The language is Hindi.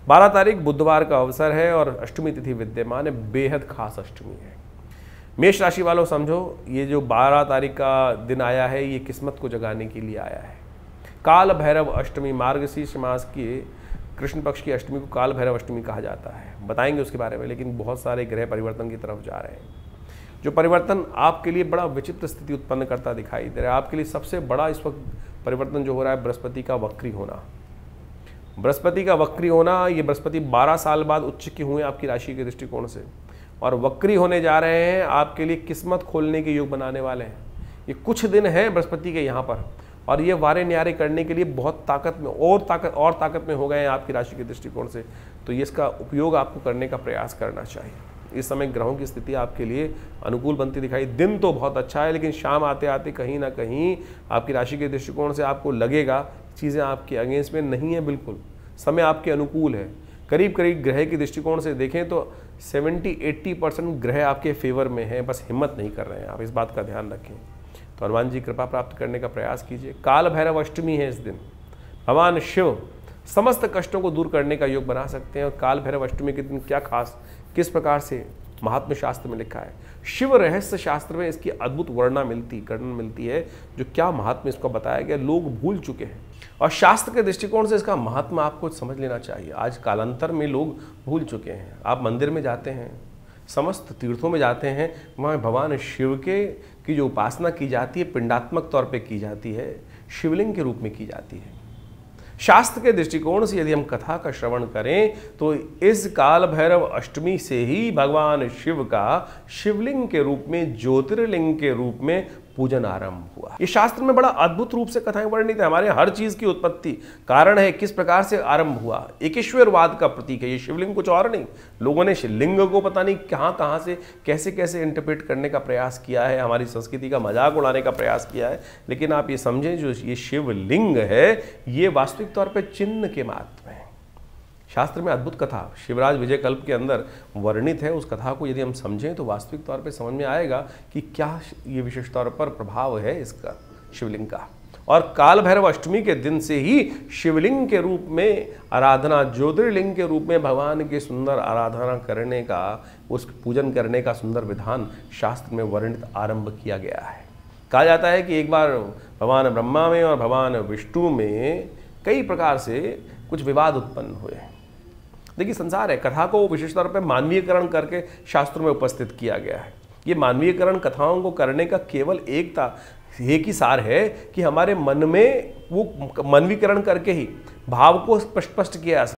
12 तारीख बुधवार का अवसर है और अष्टमी तिथि विद्यमान है, बेहद खास अष्टमी है। मेष राशि वालों समझो, ये जो 12 तारीख का दिन आया है ये किस्मत को जगाने के लिए आया है। काल भैरव अष्टमी, मार्गशीर्ष मास की कृष्ण पक्ष की अष्टमी को काल भैरव अष्टमी कहा जाता है, बताएंगे उसके बारे में। लेकिन बहुत सारे ग्रह परिवर्तन की तरफ जा रहे हैं, जो परिवर्तन आपके लिए बड़ा विचित्र स्थिति उत्पन्न करता दिखाई दे रहा है। आपके लिए सबसे बड़ा इस वक्त परिवर्तन जो हो रहा है बृहस्पति का वक्री होना। बृहस्पति का वक्री होना, ये बृहस्पति 12 साल बाद उच्च के हुए आपकी राशि के दृष्टिकोण से, और वक्री होने जा रहे हैं, आपके लिए किस्मत खोलने के योग बनाने वाले हैं। ये कुछ दिन हैं बृहस्पति के यहाँ पर, और ये वारे न्यारे करने के लिए बहुत ताकत में और ताकत में हो गए हैं आपकी राशि के दृष्टिकोण से। तो ये इसका उपयोग आपको करने का प्रयास करना चाहिए। इस समय ग्रहों की स्थिति आपके लिए अनुकूल बनती दिखाई। दिन तो बहुत अच्छा है, लेकिन शाम आते आते कहीं ना कहीं आपकी राशि के दृष्टिकोण से आपको लगेगा चीज़ें आपके अगेंस्ट में नहीं है। बिल्कुल समय आपके अनुकूल है। करीब करीब ग्रह की दृष्टिकोण से देखें तो 70-80% ग्रह आपके फेवर में हैं, बस हिम्मत नहीं कर रहे हैं आप। इस बात का ध्यान रखें। तो हनुमान जी कृपा प्राप्त करने का प्रयास कीजिए। काल भैरव अष्टमी है इस दिन। भगवान शिव समस्त कष्टों को दूर करने का योग बना सकते हैं। और काल भैरव अष्टमी के दिन क्या खास, किस प्रकार से महात्म्य शास्त्र में लिखा है, शिव रहस्य शास्त्र में इसकी अद्भुत वर्णन मिलती है। जो क्या महात्म्य इसको बताया गया लोग भूल चुके हैं, और शास्त्र के दृष्टिकोण से इसका महात्मा आपको समझ लेना चाहिए। आज कालांतर में लोग भूल चुके हैं। आप मंदिर में जाते हैं, समस्त तीर्थों में जाते हैं, वहाँ भगवान शिव की जो उपासना की जाती है पिंडात्मक तौर पे की जाती है, शिवलिंग के रूप में की जाती है। शास्त्र के दृष्टिकोण से यदि हम कथा का श्रवण करें तो इस काल भैरव अष्टमी से ही भगवान शिव का शिवलिंग के रूप में, ज्योतिर्लिंग के रूप में पूजन आरंभ हुआ। ये शास्त्र में बड़ा अद्भुत रूप से कथाएं वर्णित है। हमारे हर चीज की उत्पत्ति कारण है, किस प्रकार से आरंभ हुआ। एकेश्वरवाद का प्रतीक है ये शिवलिंग, कुछ और नहीं। लोगों ने शिवलिंग को पता नहीं कहां से कैसे कैसे इंटरप्रेट करने का प्रयास किया है, हमारी संस्कृति का मजाक उड़ाने का प्रयास किया है। लेकिन आप ये समझें, जो ये शिवलिंग है ये वास्तविक तौर पर चिन्ह के मात्र है। शास्त्र में अद्भुत कथा शिवराज विजय कल्प के अंदर वर्णित है। उस कथा को यदि हम समझें तो वास्तविक तौर पे समझ में आएगा कि क्या ये विशेष तौर पर प्रभाव है इसका शिवलिंग का। और काल भैरव अष्टमी के दिन से ही शिवलिंग के रूप में आराधना, ज्योतिर्लिंग के रूप में भगवान की सुंदर आराधना करने का, उस पूजन करने का सुंदर विधान शास्त्र में वर्णित आरंभ किया गया है। कहा जाता है कि एक बार भगवान ब्रह्मा में और भगवान विष्णु में कई प्रकार से कुछ विवाद उत्पन्न हुए। देखिए संसार है, कथा को विशेष तौर पर मानवीयकरण करके शास्त्रों में उपस्थित किया गया है। ये मानवीयकरण कथाओं को करने का केवल एक ही सार है कि हमारे मन में वो मानवीकरण करके ही भाव को स्पष्ट किया